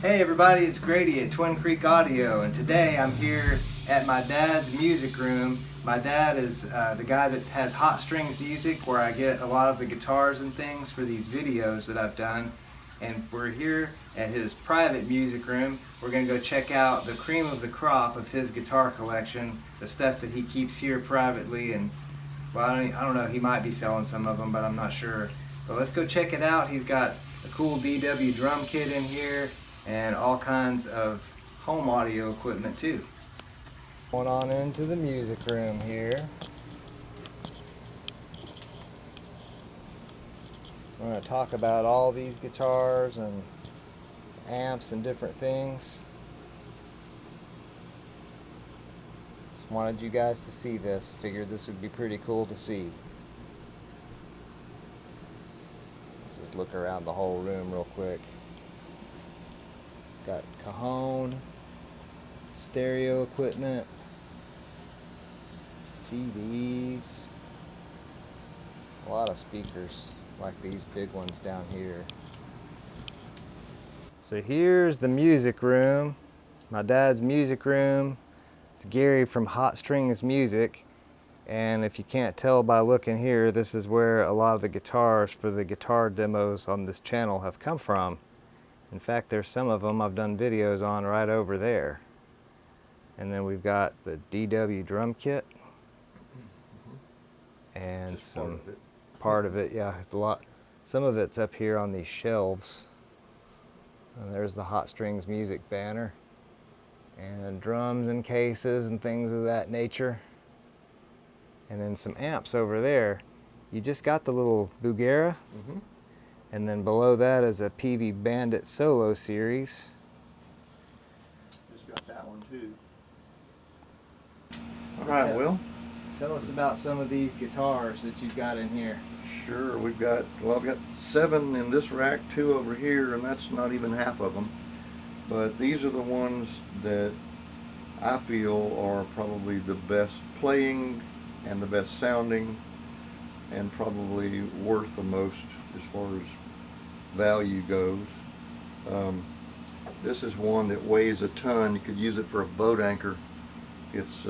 Hey everybody, it's Grady at Twin Creek Audio, and today I'm here at my dad's music room. My dad is the guy that has Hotstringz Music, where I get a lot of the guitars and things for these videos that I've done. And we're here at his private music room. We're going to go check out the cream of the crop of his guitar collection, the stuff that he keeps here privately. And well, I don't know, he might be selling some of them, but I'm not sure. But let's go check it out. He's got a cool DW drum kit in here and all kinds of home audio equipment too. Going on into the music room here. We're going to talk about all these guitars and amps and different things. Just wanted you guys to see this. Figured this would be pretty cool to see. Let's just look around the whole room real quick. Got cajon, stereo equipment, CDs, a lot of speakers like these big ones down here. So here's the music room, my dad's music room. It's Gary from Hotstringz Music, and if you can't tell by looking here, this is where a lot of the guitars for the guitar demos on this channel have come from. In fact, there's some of them I've done videos on right over there. And then we've got the DW drum kit. And just some part of it, yeah, it's a lot. Some of it's up here on these shelves. And there's the Hotstringz Music banner. And drums and cases and things of that nature. And then some amps over there. You just got the little Bugera. And then below that is a PV Bandit Solo Series. Just got that one too. All right, Will. Tell us about some of these guitars that you've got in here. Sure, I've got 7 in this rack, 2 over here, and that's not even half of them. But these are the ones that I feel are probably the best playing and the best sounding and probably worth the most as far as value goes. This is one that weighs a ton. You could use it for a boat anchor. It's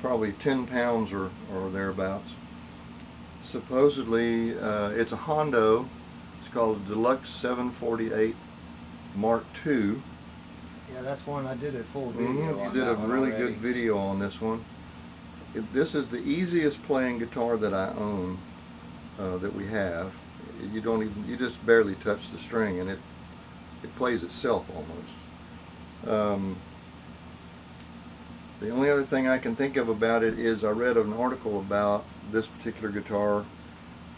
probably 10 pounds or thereabouts. Supposedly it's a Hondo. It's called a Deluxe 748 Mark II. Yeah, that's one I did a full video on. You did a really already. good video on this one. This is the easiest playing guitar that I own, that we have. You just barely touch the string and it plays itself almost. The only other thing I can think of about it is I read an article about this particular guitar,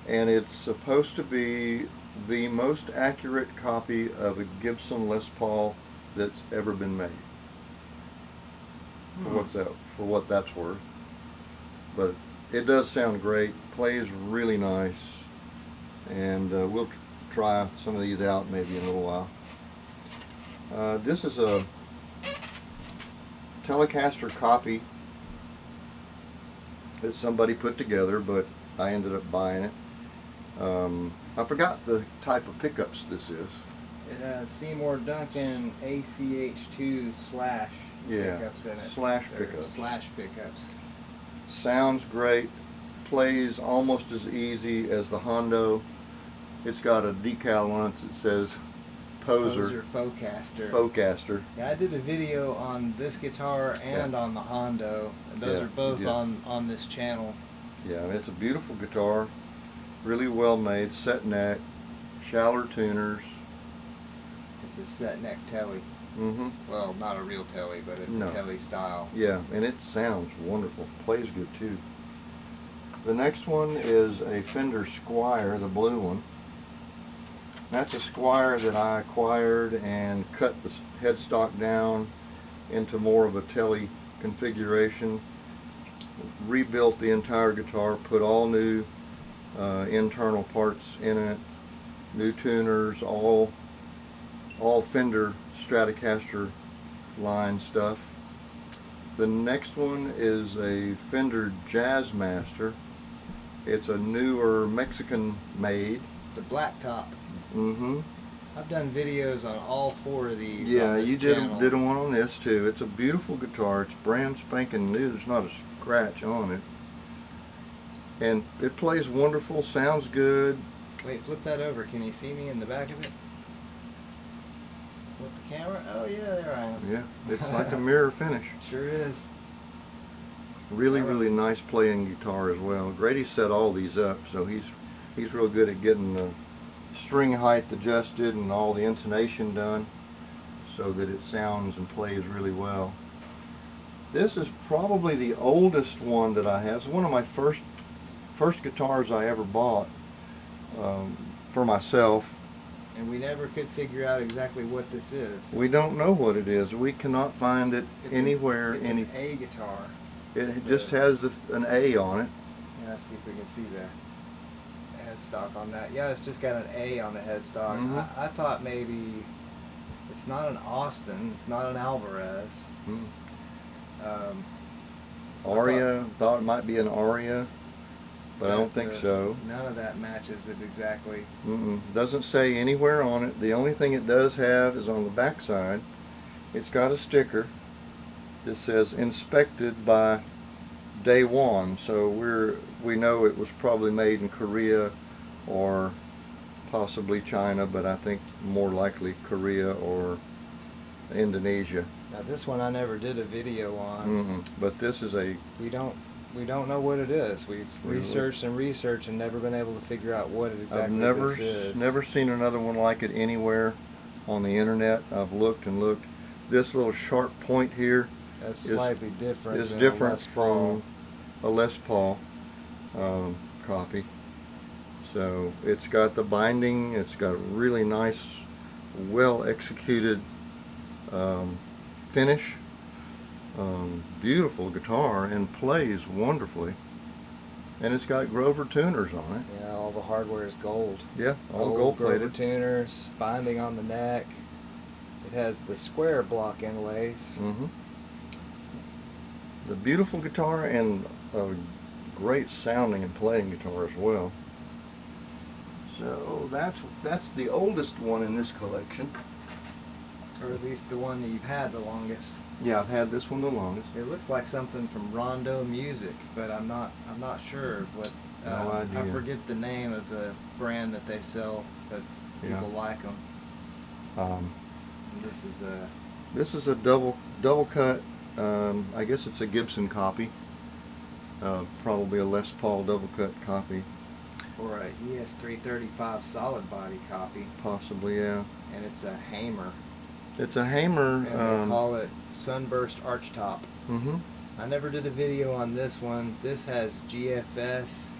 and it's supposed to be the most accurate copy of a Gibson Les Paul that's ever been made. For what that's worth. But it does sound great, plays really nice, and we'll try some of these out maybe in a little while. This is a Telecaster copy that somebody put together, but I ended up buying it. I forgot the type of pickups this is. It has Seymour Duncan ACH2 slash pickups in it. Slash pickups. Slash pickups. Sounds great, plays almost as easy as the Hondo. It's got a decal on it that says Poser Focaster. Yeah, I did a video on this guitar and on the Hondo. Those are both on this channel. Yeah, and it's a beautiful guitar, really well made, set neck, shallow tuners. It's a set neck telly. Well, not a real telly, but it's a telly style. Yeah, and it sounds wonderful. Plays good too. The next one is a Fender Squier, the blue one. That's a Squier that I acquired and cut the headstock down into more of a telly configuration. Rebuilt the entire guitar, put all new internal parts in it, new tuners, all Fender Stratocaster line stuff. The next one is a Fender Jazzmaster. It's a newer Mexican made. The black top. I've done videos on all 4 of these. Yeah, on this you channel. did one on this too. It's a beautiful guitar. It's brand spanking new. There's not a scratch on it. And it plays wonderful, sounds good. Wait, flip that over. Can you see me in the back of it? With the camera? Oh yeah, there I am. Yeah, it's like a mirror finish. Sure is. Really, really nice playing guitar as well. Grady set all these up, so he's real good at getting the string height adjusted and all the intonation done so that it sounds and plays really well. This is probably the oldest one that I have. It's one of my first guitars I ever bought for myself. And we never could figure out exactly what this is. We don't know what it is. We cannot find it anywhere. It's an A guitar. It just has an A on it. Yeah, let's see if we can see the headstock on that. Yeah, it's just got an A on the headstock. Mm-hmm. I thought maybe it's not an Austin, it's not an Alvarez. Aria, thought it might be an Aria, but I don't think so. None of that matches it exactly. Doesn't say anywhere on it. The only thing it does have is on the back side. It's got a sticker that says inspected by day one, so we know it was probably made in Korea or possibly China, but I think more likely Korea or Indonesia. Now this one I never did a video on. But this is a we don't know what it is. We've researched and researched and never been able to figure out what it exactly this is. I've never seen another one like it anywhere on the internet. I've looked and looked. This little sharp point here that's slightly different. Is different from a Les Paul copy. So it's got the binding. It's got a really nice, well executed finish. Beautiful guitar and plays wonderfully. And it's got Grover tuners on it. Yeah, all the hardware is gold. Yeah, all gold plated. Grover tuners, binding on the neck. It has the square block inlays. The beautiful guitar and a great sounding and playing guitar as well. So that's the oldest one in this collection. Or at least the one that you've had the longest. Yeah, I've had this one the longest. It looks like something from Rondo Music, but I'm not sure what. No idea. I forget the name of the brand that they sell, but people like them. This is a double cut. I guess it's a Gibson copy. Probably a Les Paul double cut copy. Or a ES335 solid body copy. Possibly, yeah. And it's a Hamer. It's a Hamer. And they call it Sunburst Archtop. I never did a video on this one. This has GFS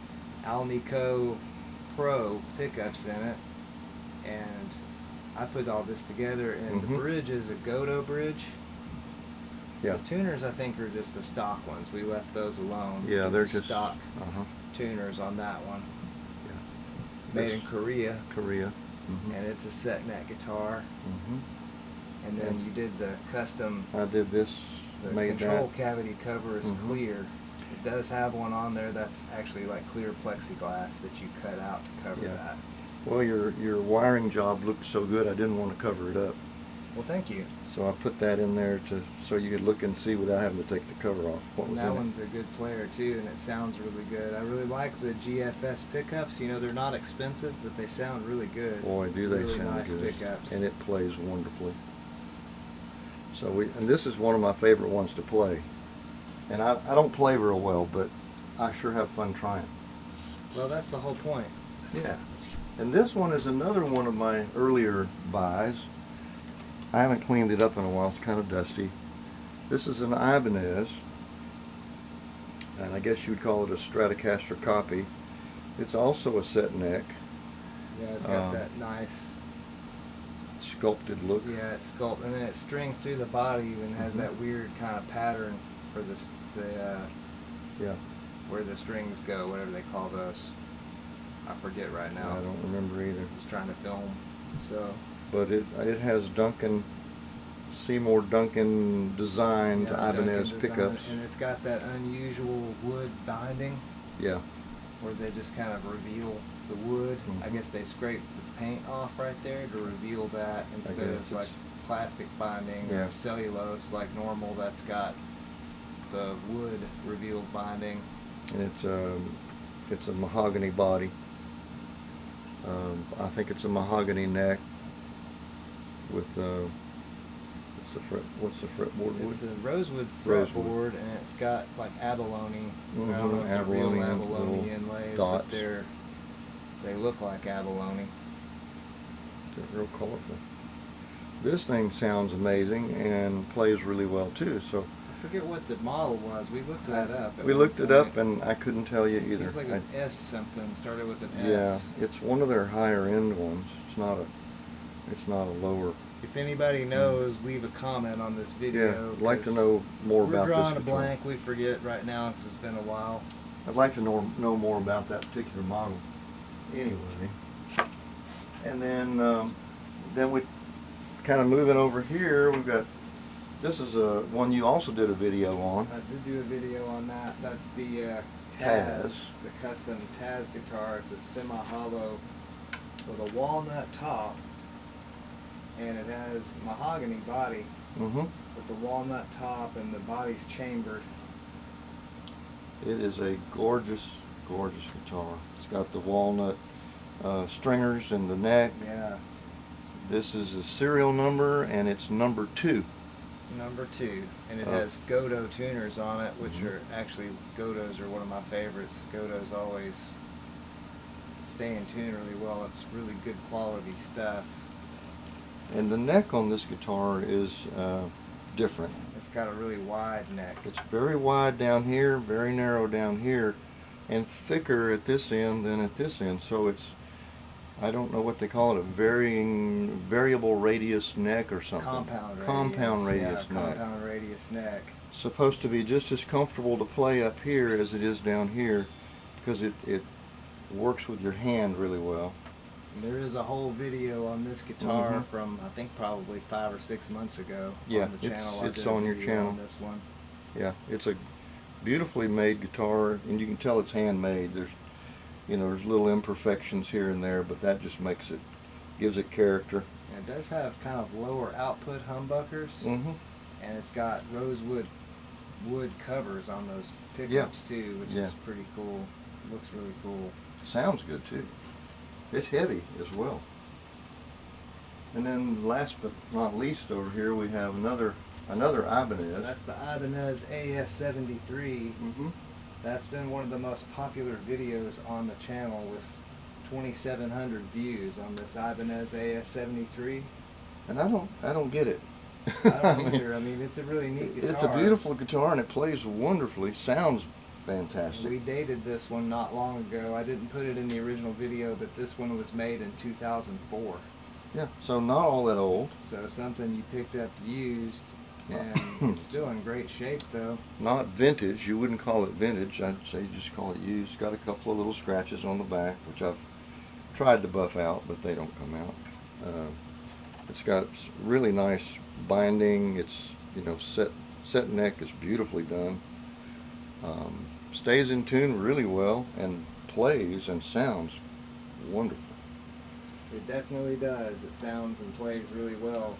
Alnico Pro pickups in it, and I put all this together, and the bridge is a Godo bridge. Yeah. The tuners, I think, are just the stock ones. We left those alone. Yeah, they're just stock tuners on that one. Yeah. Made in Korea. And it's a set neck guitar. And then you did the custom. I did this. The control cavity cover is clear. It does have one on there that's actually like clear plexiglass that you cut out to cover that. Well, your wiring job looked so good, I didn't want to cover it up. Well, thank you. So I put that in there so you could look and see without having to take the cover off. What was that one's a good player too, and it sounds really good. I really like the GFS pickups. You know, they're not expensive, but they sound really good. Boy, do they really sound nice good. Pickups. And it plays wonderfully. So and this is one of my favorite ones to play. And I don't play real well, but I sure have fun trying. Well, that's the whole point. Yeah. And this one is another one of my earlier buys. I haven't cleaned it up in a while. It's kind of dusty. This is an Ibanez, and I guess you would call it a Stratocaster copy. It's also a set neck. Yeah, it's got that nice sculpted look. Yeah, it's sculpted, and then it strings through the body and has that weird kind of pattern for where the strings go, whatever they call those. I forget right now. I don't remember either. Just trying to film. So. But it has Seymour Duncan designed Ibanez pickups. And it's got that unusual wood binding. Yeah. Where they just kind of reveal the wood. Mm-hmm. I guess they scrape the paint off right there to reveal that instead of like plastic binding or cellulose like normal that's got the wood revealed binding. And it's a mahogany body. I think it's a mahogany neck with what's the fretboard wood? It's a rosewood fretboard, and it's got like abalone. Mm-hmm. I don't know if they're real Abalone, abalone little inlays, dots. but they look like abalone. They're real colorful. This thing sounds amazing and plays really well too. So I forget what the model was. We looked that up. We looked it up, and I couldn't tell you either. Seems like it's S something. Started with an S. Yeah, it's one of their higher end ones. It's not a lower. If anybody knows, leave a comment on this video. Yeah, I'd like to know more about this guitar. We're drawing a blank. We forget right now because it's been a while. I'd like to know more about that particular model. Anyway, and then we kind of moving over here. We've got. This is one you also did a video on. I did do a video on that. That's the Taz. The custom Taz guitar. It's a semi-hollow with a walnut top, and it has mahogany body with the walnut top, and the body's chambered. It is a gorgeous, gorgeous guitar. It's got the walnut stringers in the neck. Yeah. This is a serial number, and it's number 2. Number 2, and it has Godot tuners on it, which are actually, Godots are one of my favorites. Godots always stay in tune really well. It's really good quality stuff. And the neck on this guitar is different. It's got a really wide neck. It's very wide down here, very narrow down here, and thicker at this end than at this end. So it's, I don't know what they call it, a variable radius neck or something. Compound radius neck. Compound radius neck. Supposed to be just as comfortable to play up here as it is down here, because it works with your hand really well. There is a whole video on this guitar from I think probably 5 or 6 months ago on the channel. It's on your channel. On this one. Yeah, it's a beautifully made guitar, and you can tell it's handmade. There's little imperfections here and there, but that just gives it character. And it does have kind of lower output humbuckers, and it's got rosewood wood covers on those pickups too, which is pretty cool. Looks really cool. Sounds good too. It's heavy as well. And then last but not least over here we have another Ibanez. That's the Ibanez AS73. That's been one of the most popular videos on the channel with 2,700 views on this Ibanez AS73. And I don't get it. I don't either. I mean, it's a really neat guitar. It's a beautiful guitar, and it plays wonderfully. Sounds fantastic. We dated this one not long ago. I didn't put it in the original video, but this one was made in 2004. Yeah, so not all that old. So something you picked up used, and it's still in great shape though. Not vintage. You wouldn't call it vintage. I'd say just call it used. Got a couple of little scratches on the back, which I've tried to buff out, but they don't come out. It's got really nice binding. It's set neck is beautifully done. Stays in tune really well and plays and sounds wonderful. It definitely does. It sounds and plays really well.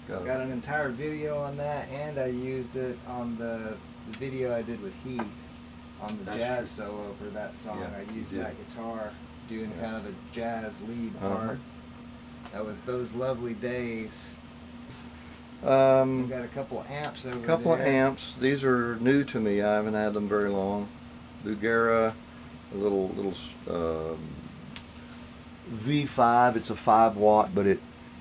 Got an entire video on that, and I used it on the video I did with Heath on the jazz solo for that song. Yeah, I used that guitar doing kind of a jazz lead part. That was Those Lovely Days. We've got a couple amps over there. Couple of amps. These are new to me. I haven't had them very long. Bugera, a little V5. It's a 5-watt, but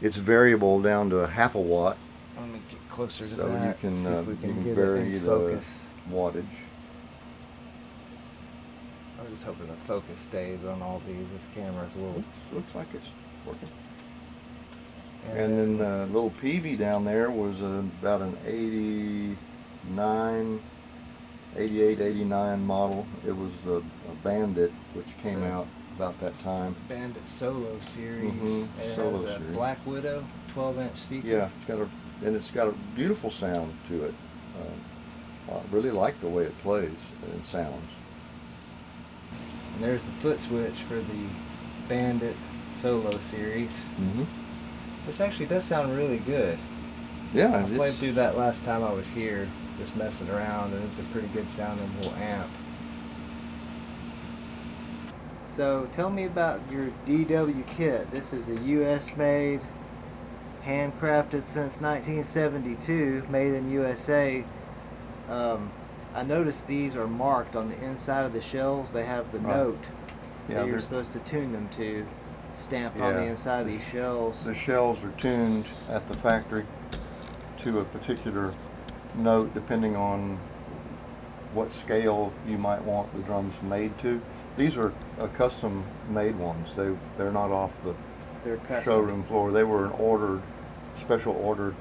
it's variable down to a 1/2 watt. Let me get closer to so that. So you can get vary it in the focus. wattage. I'm just hoping the focus stays on all these. This camera's a little. Looks like it's working. And then the little PV down there was about an 88, 89 model. It was a Bandit, which came out about that time. Bandit Solo Series. It Solo has a series. Black Widow 12-inch speaker. Yeah, it's got a beautiful sound to it. I really like the way it plays and sounds. And there's the foot switch for the Bandit Solo series. Mm-hmm. This actually does sound really good. Yeah, I played through that last time I was here, just messing around, and it's a pretty good sounding little amp. So tell me about your DW kit. This is a US made, handcrafted since 1972, made in USA. I noticed these are marked on the inside of the shells. They have the note that you're supposed to tune them to, stamped on the inside of these shells. The shells are tuned at the factory to a particular note depending on what scale you might want the drums made to. These are custom made ones. They're not off the showroom floor. They were an special ordered.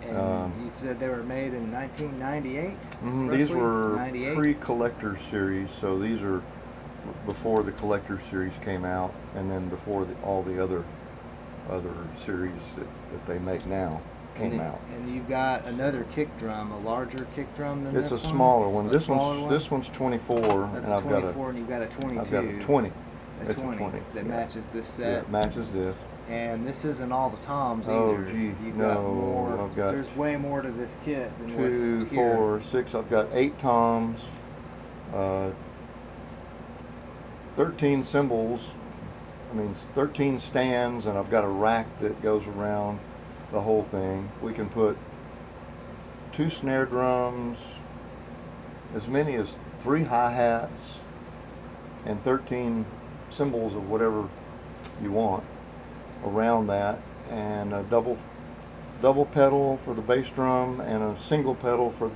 And you said they were made in 1998? These were 98? pre-collector series, so these are before the collector series came out, and then before all the other series that they make now came out. And you've got another kick drum, a larger kick drum than this one? It's a smaller one. This one? one's 24, That's and a 24, and you've got a 22. I've got a 20. It's a 20 that matches this set. Yeah, it matches this. And this isn't all the toms either. Oh, gee, I've got there's way more to this kit than what's 2, here. 4, 6. I've got 8 toms, 13 cymbals. 13 stands, and I've got a rack that goes around the whole thing. We can put 2 snare drums, as many as 3 hi-hats, and 13 cymbals of whatever you want around that, and a double pedal for the bass drum and a single pedal for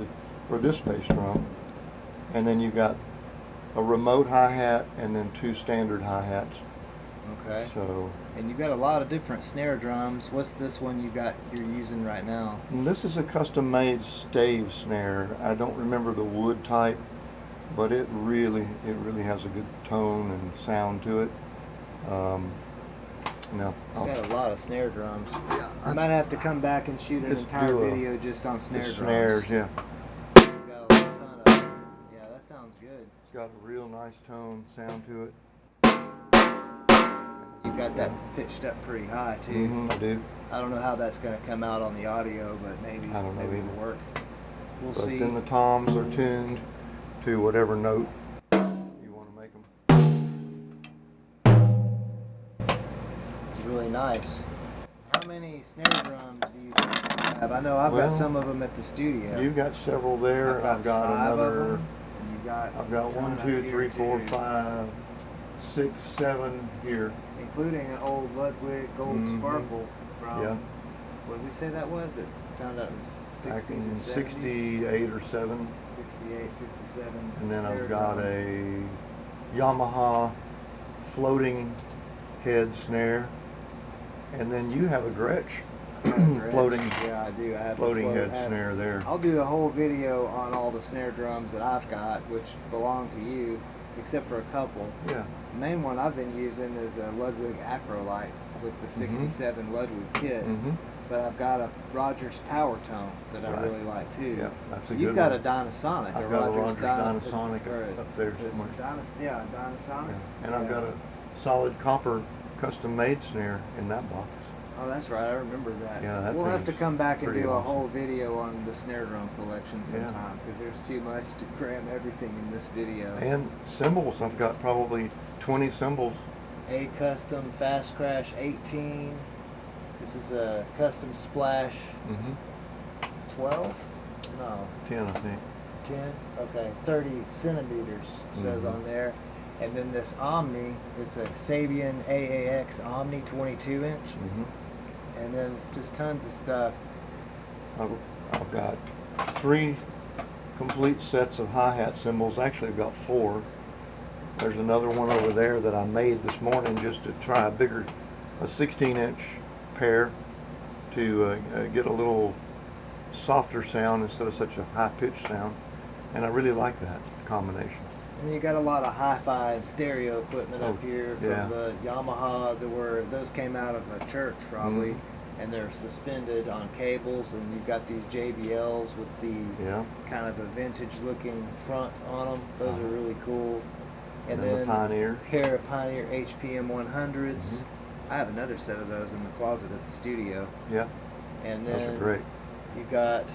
this bass drum, and then you've got a remote hi-hat and then 2 standard hi-hats. Okay. So. And you've got a lot of different snare drums. What's this one you're using right now? And this is a custom-made stave snare. I don't remember the wood type, but it really has a good tone and sound to it. You've got a lot of snare drums. I might have to come back and shoot an entire video just on snare drums. Snares, yeah. We've got a ton of them. Yeah, that sounds good. It's got a real nice tone, sound to it. You've got that pitched up pretty high too. I do. I don't know how that's going to come out on the audio, but maybe it'll work. We'll see. But then the toms are tuned to whatever note you want to make them. It's really nice. How many snare drums do you think you have? I know I've got some of them at the studio. You've got several there. I've got another. I've got 1, 2, 3, 4, 5, 6, 7 here. Including an old Ludwig Gold Sparkle from, what did we say that was? It found out in the 60s and 70s? 68 or 7. 68, 67. And then I've got a Yamaha floating head snare. And then you have a Gretsch floating, yeah, I do. I have floating head snare there. I'll do a whole video on all the snare drums that I've got, which belong to you, except for a couple. Yeah. The main one I've been using is a Ludwig Acrolite with the 67 Ludwig kit. But I've got a Rogers Power Tone that I really like too. Yeah, that's a good You've got one. a Dynasonic. I've got a Rogers Dynasonic up there somewhere. Dynasonic. Yeah. And I've got a solid copper custom-made snare in that box. Oh, that's right. I remember that. Yeah, we'll have to come back and do a awesome. whole video on the snare drum collection sometime because there's too much to cram everything in this video. And cymbals. I've got probably 20 cymbals. A custom Fast Crash 18. This is a custom Splash 12? No. 10, I think. 10? Okay. 30 centimeters says on there. And then this Omni, it's a Sabian AAX Omni 22-inch. And then just tons of stuff. I've got 3 complete sets of hi-hat cymbals. Actually, I've got 4. There's another one over there that I made this morning just to try a 16-inch pair to get a little softer sound instead of such a high-pitched sound. And I really like that combination. And you got a lot of hi-fi and stereo equipment up here from the Yamaha. Those came out of a church probably, and they're suspended on cables. And you've got these JBLs with the kind of a vintage-looking front on them. Those are really cool. And then then the Pioneer. pair of Pioneer HPM 100s. Mm-hmm. I have another set of those in the closet at the studio. Yeah, And those then are great. you got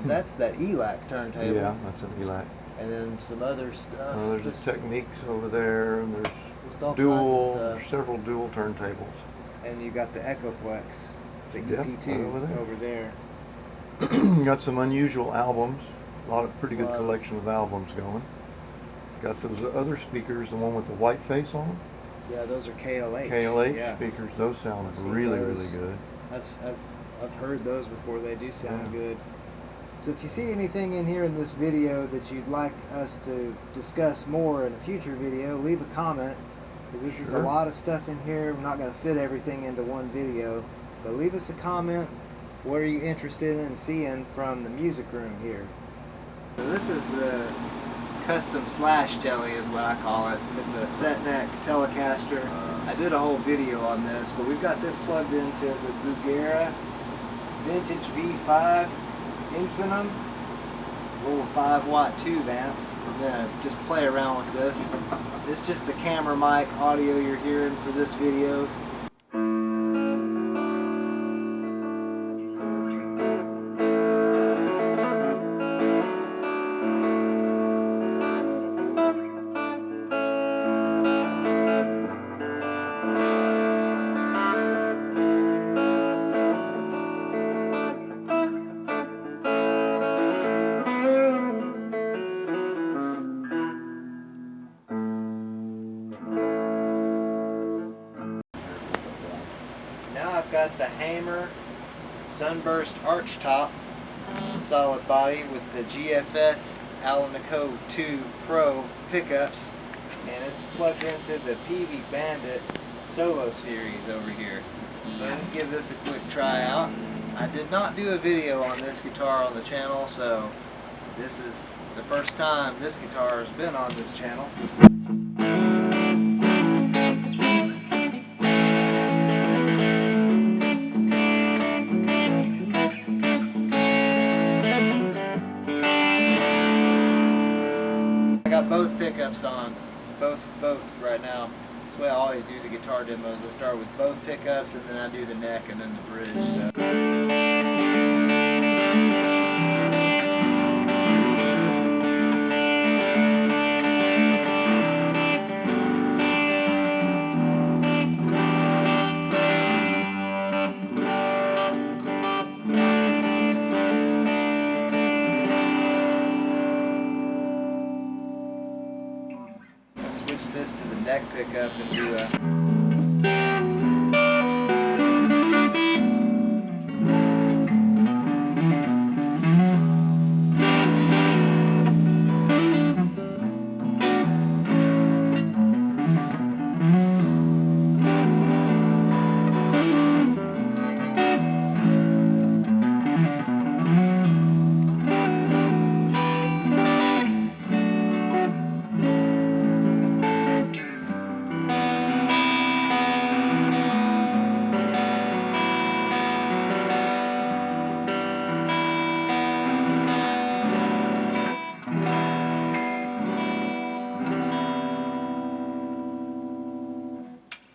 that's that ELAC turntable. Yeah, that's an ELAC. And then some other stuff. Well, there's the Techniques over there, and just all there's kinds of stuff. several dual turntables. And you got the Echoplex, the Yep, EP2 right over there. Got some unusual albums. A lot of pretty good Wow. collection of albums going. Got those other speakers, the one with the white face on them. Yeah, those are KLH. KLH Yeah. speakers. Those sound I've seen really, those. really good. I've heard those before. They do sound Yeah. good. So if you see anything in here in this video that you'd like us to discuss more in a future video, leave a comment, because this is a Sure. lot of stuff in here. We're not going to fit everything into one video, but leave us a comment. What are you interested in seeing from the music room here? So this is the custom slash jelly is what I call it. It's a set neck Telecaster. I did a whole video on this, but we've got this plugged into the Bugera Vintage V5 Infinitum, little 5-watt tube amp. We're gonna just play around with this. This is just the camera mic audio you're hearing for this video. Now I've got the Hamer Sunburst arch top, solid body with the GFS Alnico 2 Pro pickups, and it's plugged into the PV Bandit Solo series over here. So let's give this a quick try out. I did not do a video on this guitar on the channel, so this is the first time this guitar has been on this channel. I got both pickups on, both right now. That's the way I always do the guitar demos. I start with both pickups, and then I do the neck and then the bridge. So. I'll switch this to the neck pickup and do a...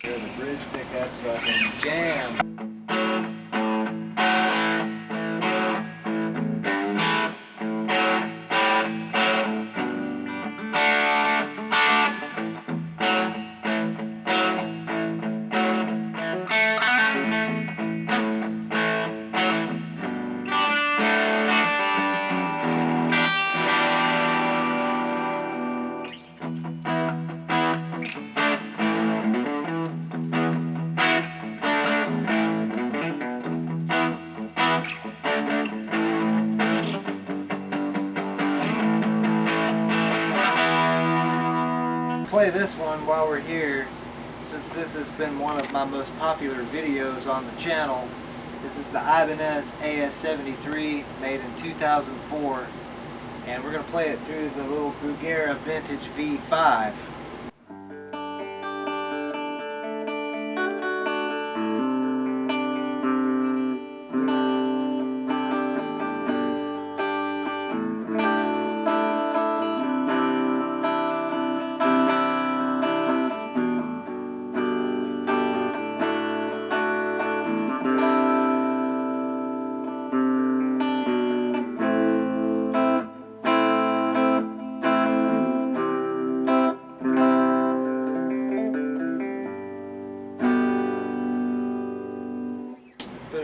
the bridge pickup so I can jam. Play this one while we're here, since this has been one of my most popular videos on the channel. This is the Ibanez AS73, made in 2004, and we're going to play it through the little Bugera Vintage V5.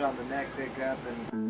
on the neck pickup and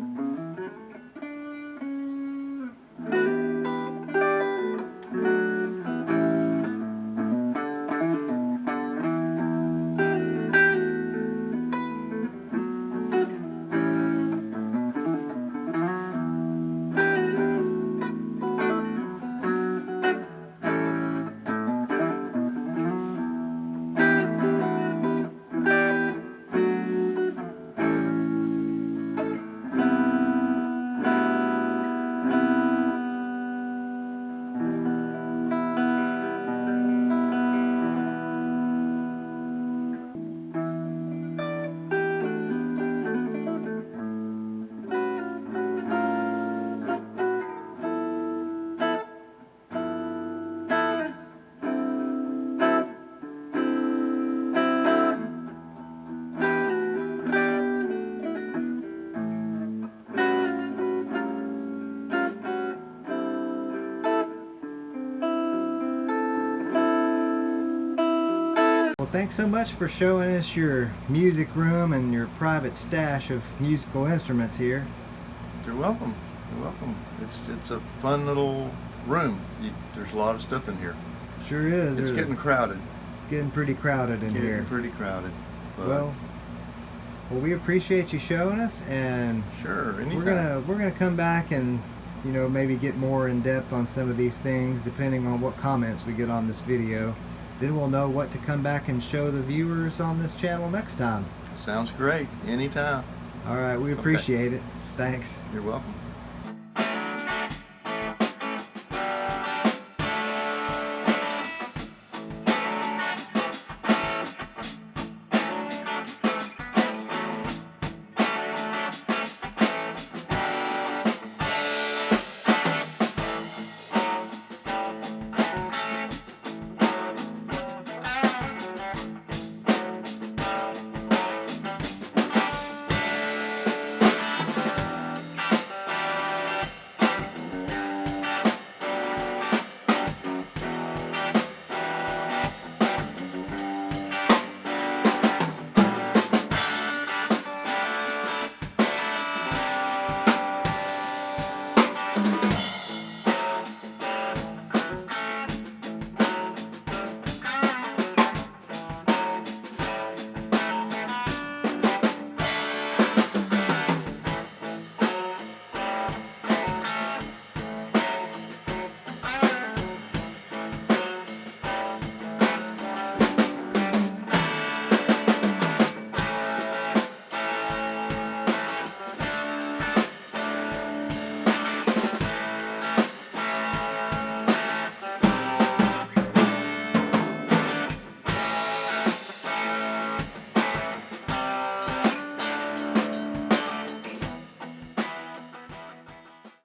well, thanks so much for showing us your music room and your private stash of musical instruments here. You're welcome. You're welcome. It's a fun little room. There's a lot of stuff in here. Sure is. It's getting crowded. It's getting pretty crowded in here. Pretty crowded. But Well, we appreciate you showing us, and sure, anytime. we're gonna come back and maybe get more in depth on some of these things depending on what comments we get on this video. Then we'll know what to come back and show the viewers on this channel next time. Sounds great. Anytime. All right, we appreciate it. Thanks. You're welcome.